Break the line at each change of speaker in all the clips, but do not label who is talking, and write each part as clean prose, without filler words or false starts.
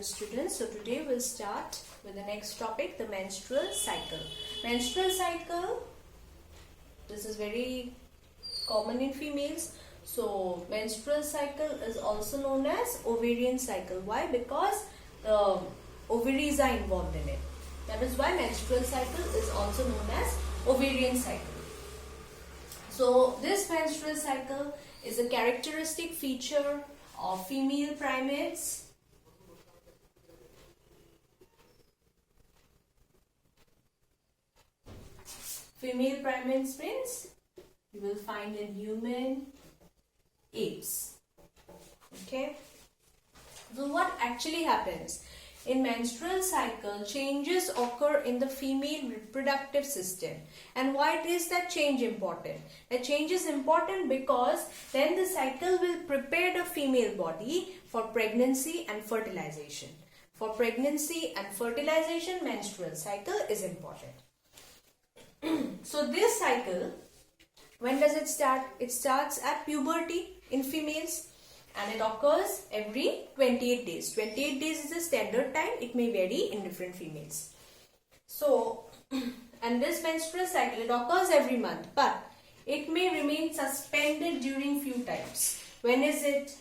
dear students. So today we'll start with the next topic, the menstrual cycle. Menstrual cycle, this is very common in females. So menstrual cycle is also known as ovarian cycle. Why? Because the ovaries are involved in it. That is why menstrual cycle is also known as ovarian cycle. So this menstrual cycle is a characteristic feature of female primates. Female primates means you will find in human, apes. Okay. So what actually happens? In menstrual cycle, changes occur in the female reproductive system. And why is that change important? That change is important because then the cycle will prepare the female body for pregnancy and fertilization. For pregnancy and fertilization, menstrual cycle is important. So this cycle, when does it start? It starts at puberty in females. And it occurs every 28 days. 28 days is the standard time. It may vary in different females. So, and this menstrual cycle, it occurs every month. But it may remain suspended during few times. When is it?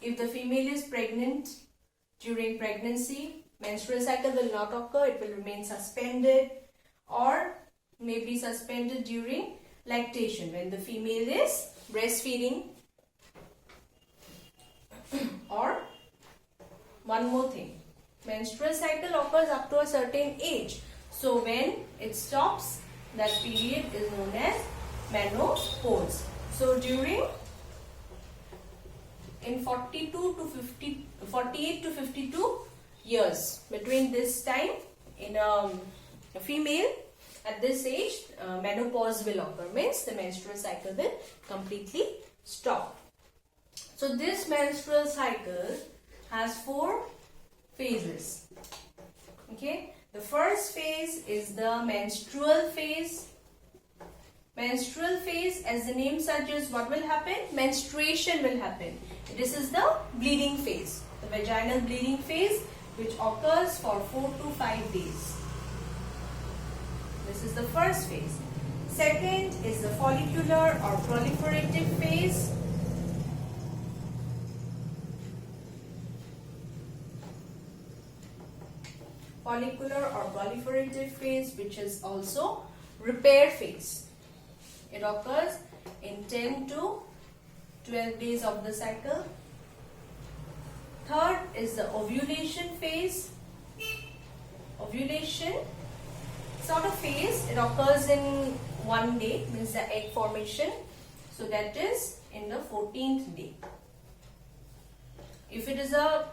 If the female is pregnant during pregnancy, menstrual cycle will not occur. It will remain suspended, or may be suspended during lactation, when the female is breastfeeding. Or one more thing, menstrual cycle occurs up to a certain age. So when it stops, that period is known as menopause. So during in 48 to 52 years, between this time in a female, at this age, menopause will occur, means the menstrual cycle will completely stop. So this menstrual cycle has 4 phases. Okay, the first phase is the menstrual phase. Menstrual phase, as the name suggests, what will happen? Menstruation will happen. This is the bleeding phase, the vaginal bleeding phase, which occurs for 4 to 5 days. This is the first phase. Second is the follicular or proliferative phase. Follicular or proliferative phase, which is also repair phase. It occurs in 10 to 12 days of the cycle. Third is the ovulation phase. Ovulation sort of phase, it occurs in 1 day, means the egg formation. So that is in the 14th day. If it is a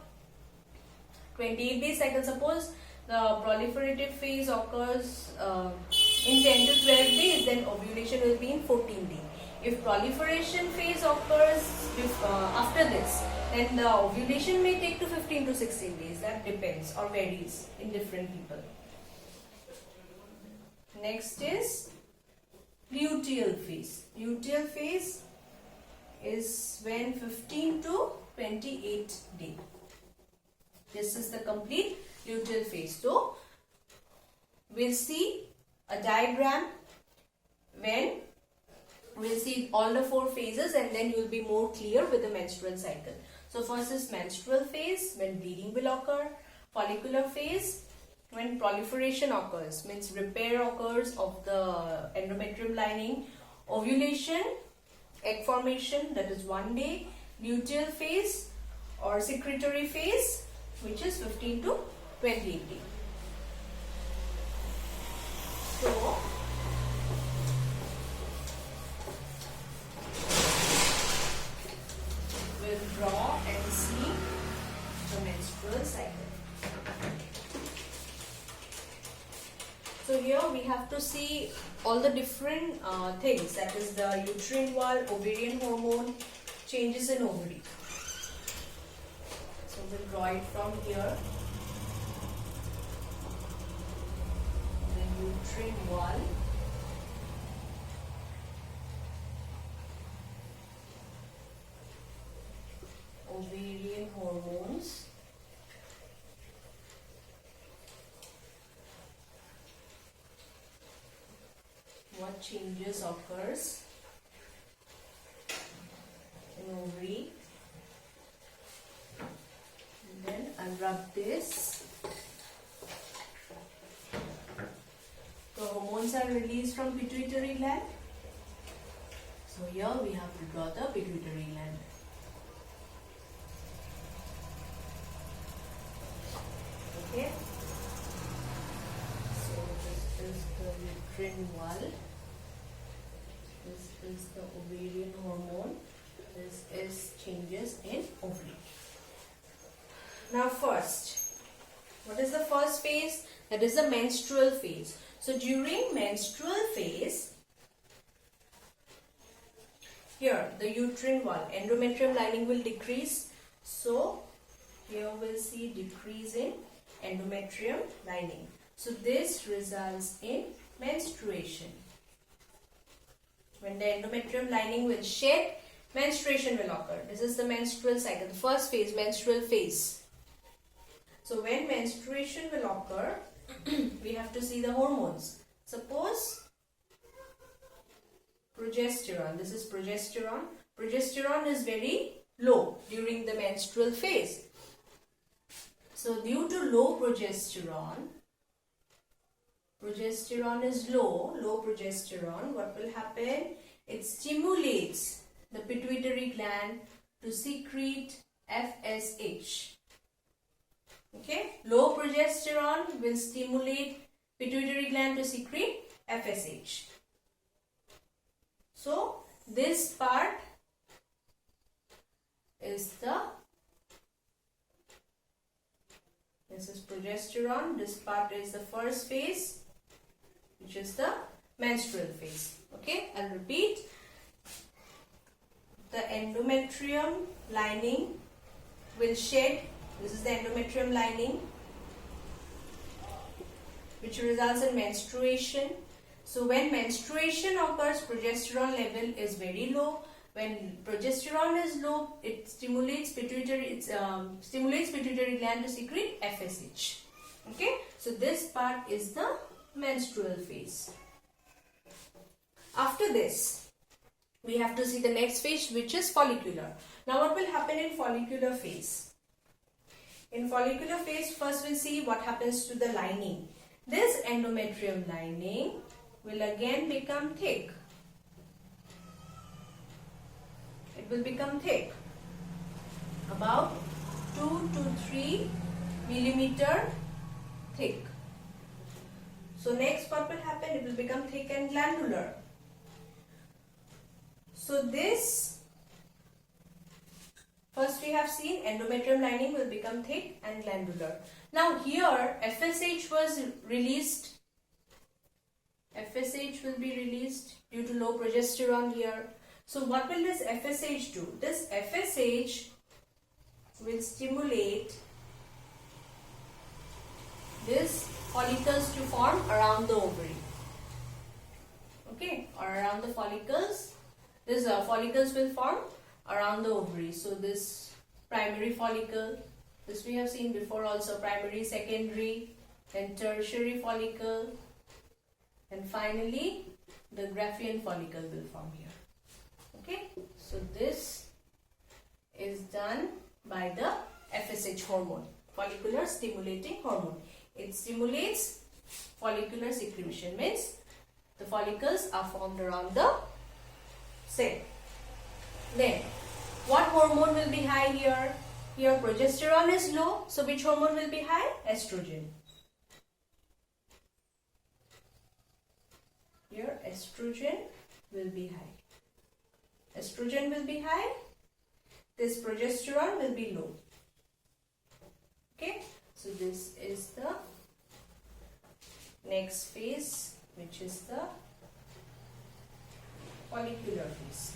28-day cycle, suppose the proliferative phase occurs in 10 to 12 days, then ovulation will be in 14 days. If proliferation phase occurs after this, then the ovulation may take to 15 to 16 days. That depends or varies in different people. Next is luteal phase. Luteal phase is when 15 to 28 days. This is the complete luteal phase. So, we'll see a diagram when we'll see all the 4 phases, and then you will be more clear with the menstrual cycle. So, first is menstrual phase, when bleeding will occur. Follicular phase, when proliferation occurs, means repair occurs of the endometrium lining. Ovulation, egg formation, that is 1 day. Luteal phase or secretory phase, which is 15 to 28 days. So, we'll draw and see the menstrual cycle. So here we have to see all the different things, that is the uterine wall, ovarian hormone, changes in ovary. So we'll draw it from here. The uterine wall, ovarian hormones, changes occurs in ovary. And then I'll rub this. The hormones are released from pituitary gland. So here we have to draw the pituitary gland. Okay. So this is the uterine wall. This is the ovarian hormone. This is changes in ovary. Now first, what is the first phase? That is the menstrual phase. So during menstrual phase, here the uterine wall, endometrium lining will decrease. So here we'll see decrease in endometrium lining. So this results in menstruation. When the endometrium lining will shed, menstruation will occur. This is the menstrual cycle, the first phase, menstrual phase. So when menstruation will occur, we have to see the hormones. Suppose progesterone, this is progesterone. Progesterone is very low during the menstrual phase. So due to low progesterone, progesterone is low progesterone, what will happen? It stimulates the pituitary gland to secrete FSH. Okay, low progesterone will stimulate pituitary gland to secrete FSH. So this part is this is progesterone. This part is the first phase, which is the menstrual phase. Okay, I'll repeat. The endometrium lining will shed. This is the endometrium lining, which results in menstruation. So when menstruation occurs, progesterone level is very low. When progesterone is low, it stimulates pituitary gland to secrete FSH. Okay, so this part is the menstrual phase. After this, we have to see the next phase, which is follicular. Now what will happen in follicular phase? In follicular phase, first we'll see what happens to the lining. This endometrium lining will again become thick. It will become thick, about 2 to 3 millimeter thick. So next what will happen? It will become thick and glandular. So this, first we have seen endometrium lining will become thick and glandular. Now here FSH was released. FSH will be released due to low progesterone here. So what will this FSH do? This FSH will stimulate these follicles to form around the ovary. Okay, or around the follicles. These follicles will form around the ovary. So this primary follicle, this we have seen before also, primary, secondary, then tertiary follicle, and finally the Graafian follicle will form here. Okay, so this is done by the FSH hormone, follicular stimulating hormone. It stimulates follicular secretion, means the follicles are formed around the cell. Then what hormone will be high here? Here progesterone is low, so which hormone will be high? Estrogen. Here estrogen will be high. Estrogen will be high. This progesterone will be low. Okay, so this is the next phase, which is the follicular phase.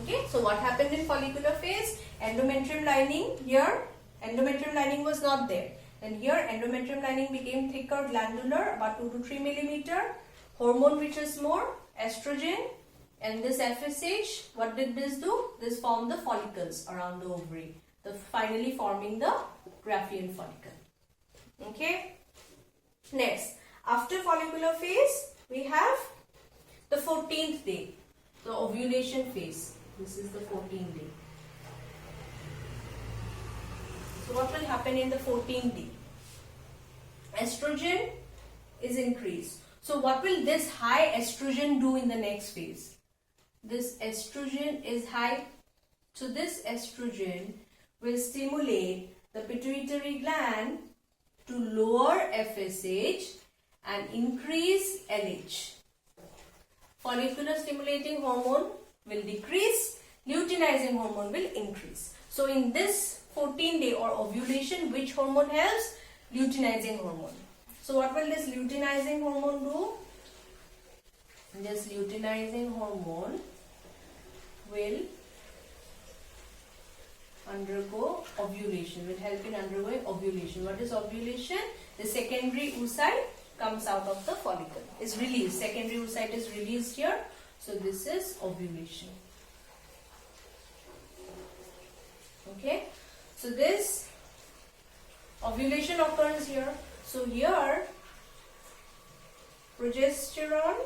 Okay, so what happened in follicular phase? Endometrium lining, here endometrium lining was not there, and here endometrium lining became thicker, glandular, about 2 to 3 millimeter. Hormone which is more, estrogen, and this FSH, what did this do? This formed the follicles around the ovary, finally forming the Graafian follicle. Okay, next, after follicular phase we have the 14th day, the ovulation phase. This is the 14th day. So what will happen in the 14th day? Estrogen is increased. So what will this high estrogen do in the next phase? This estrogen is high. So this estrogen will stimulate the pituitary gland to lower FSH and increase LH. Follicular stimulating hormone will decrease, luteinizing hormone will increase. So in this 14-day or ovulation, which hormone helps? Luteinizing hormone. So what will this luteinizing hormone do? This luteinizing hormone will undergo ovulation, will help in undergoing ovulation. What is ovulation? The secondary oocyte comes out of the follicle, is released. Secondary oocyte is released here. So this is ovulation. Okay. So this ovulation occurs here. So here progesterone.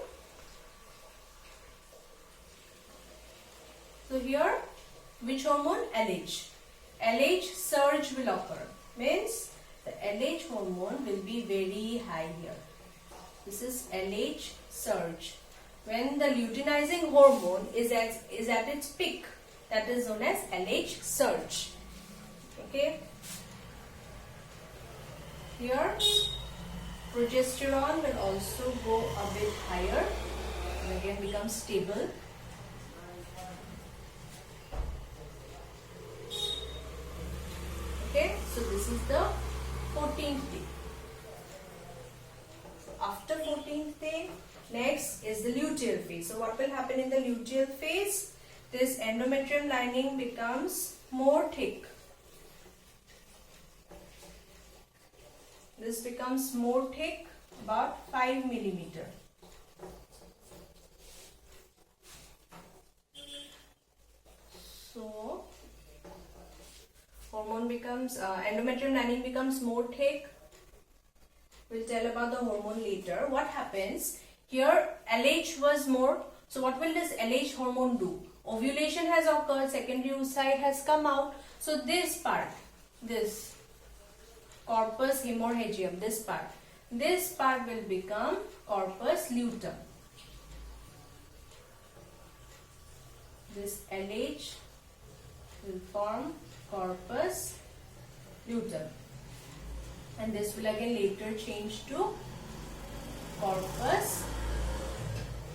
So here which hormone? LH. LH surge will occur. Means the LH hormone will be very high here. This is LH surge. When the luteinizing hormone is at its peak, that is known as LH surge. Okay. Here progesterone will also go a bit higher and again become stable. Okay, so this is the 14th day. So after 14th day, next is the luteal phase. So what will happen in the luteal phase? This endometrium lining becomes more thick. This becomes more thick, about 5 millimeter. So hormone becomes, endometrium lining becomes more thick. We'll tell about the hormone later. What happens? Here LH was more. So what will this LH hormone do? Ovulation has occurred, secondary oocyte has come out. So this part, this corpus hemorrhagium, this part will become corpus luteum. This LH will form corpus luteum, and this will again later change to corpus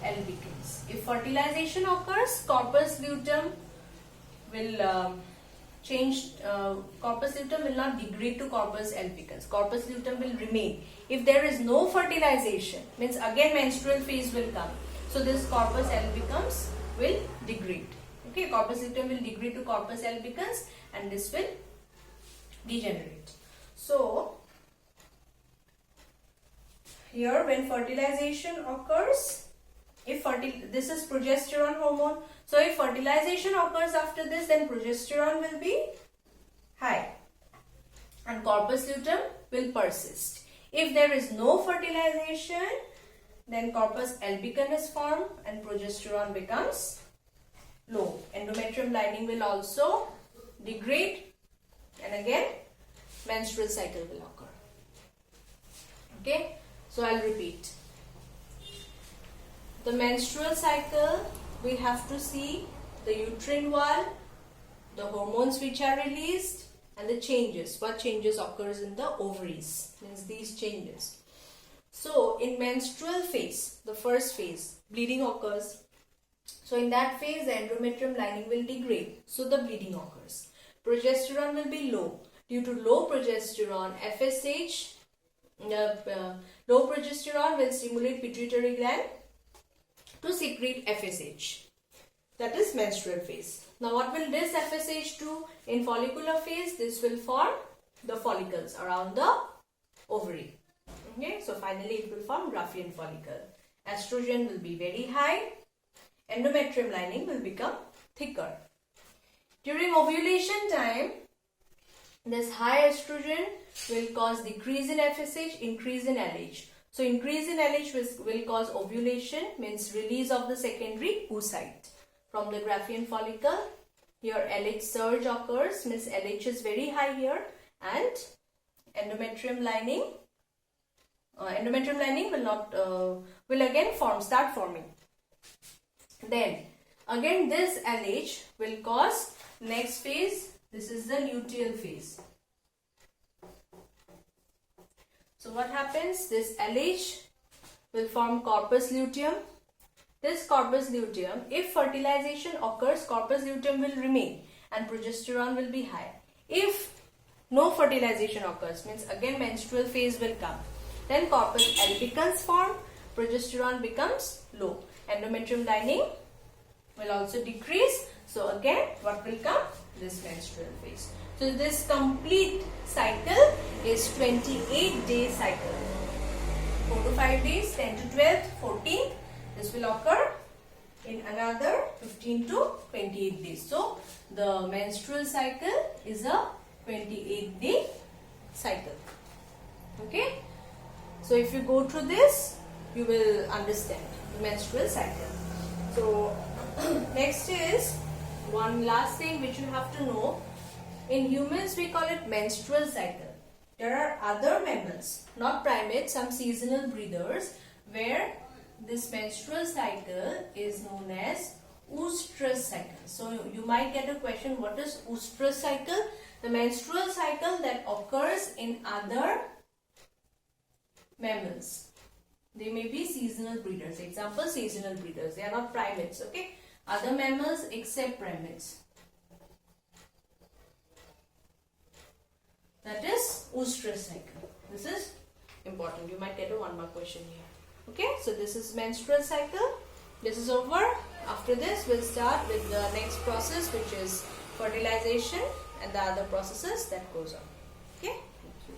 albicans. If fertilization occurs, corpus luteum will corpus luteum will not degrade to corpus albicans. Corpus luteum will remain. If there is no fertilization, means again menstrual phase will come. So this corpus albicans will degrade. Okay, corpus luteum will degrade to corpus albicans and this will degenerate. So here when fertilization occurs, this is progesterone hormone. So if fertilization occurs after this, then progesterone will be high and corpus luteum will persist. If there is no fertilization, then corpus albicans is formed and progesterone becomes low. Endometrium lining will also degrade and again menstrual cycle will occur. Okay, so I'll repeat. The menstrual cycle, we have to see the uterine wall, the hormones which are released and the changes. What changes occurs in the ovaries, means these changes. So in menstrual phase, the first phase, bleeding occurs. So in that phase, the endometrium lining will degrade. So the bleeding occurs. Progesterone will be low. Due to low progesterone, FSH, low progesterone will stimulate pituitary gland to secrete FSH. That is menstrual phase. Now what will this FSH do? In follicular phase, this will form the follicles around the ovary. Okay, so finally it will form Graafian follicle. Estrogen will be very high. Endometrium lining will become thicker. During ovulation time, this high estrogen will cause decrease in FSH, increase in LH. So increase in LH will cause ovulation, means release of the secondary oocyte from the Graafian follicle. Here LH surge occurs, means LH is very high here, and endometrium lining will again start forming. Then again this LH will cause next phase. This is the luteal phase. So what happens? This LH will form corpus luteum. This corpus luteum, if fertilization occurs, corpus luteum will remain and progesterone will be high. If no fertilization occurs, means again menstrual phase will come. Then corpus albicans form, progesterone becomes low. Endometrium lining will also decrease. So again what will come? This menstrual phase. So this complete cycle is 28-day cycle. 4 to 5 days, 10 to 12, 14. This will occur in another 15 to 28 days. So the menstrual cycle is a 28-day cycle. Okay. So if you go through this, you will understand the menstrual cycle. So next is one last thing which you have to know. In humans we call it menstrual cycle. There are other mammals, not primates, some seasonal breathers, where this menstrual cycle is known as oestrus cycle. So you might get a question, what is oestrus cycle? The menstrual cycle that occurs in other mammals. They may be seasonal breeders. Example, seasonal breeders. They are not primates, okay? Other mammals except primates. That is oestrus cycle. This is important. You might get a 1 mark question here. Okay, so this is menstrual cycle. This is over. After this, we'll start with the next process, which is fertilization and the other processes that goes on. Okay, thank you.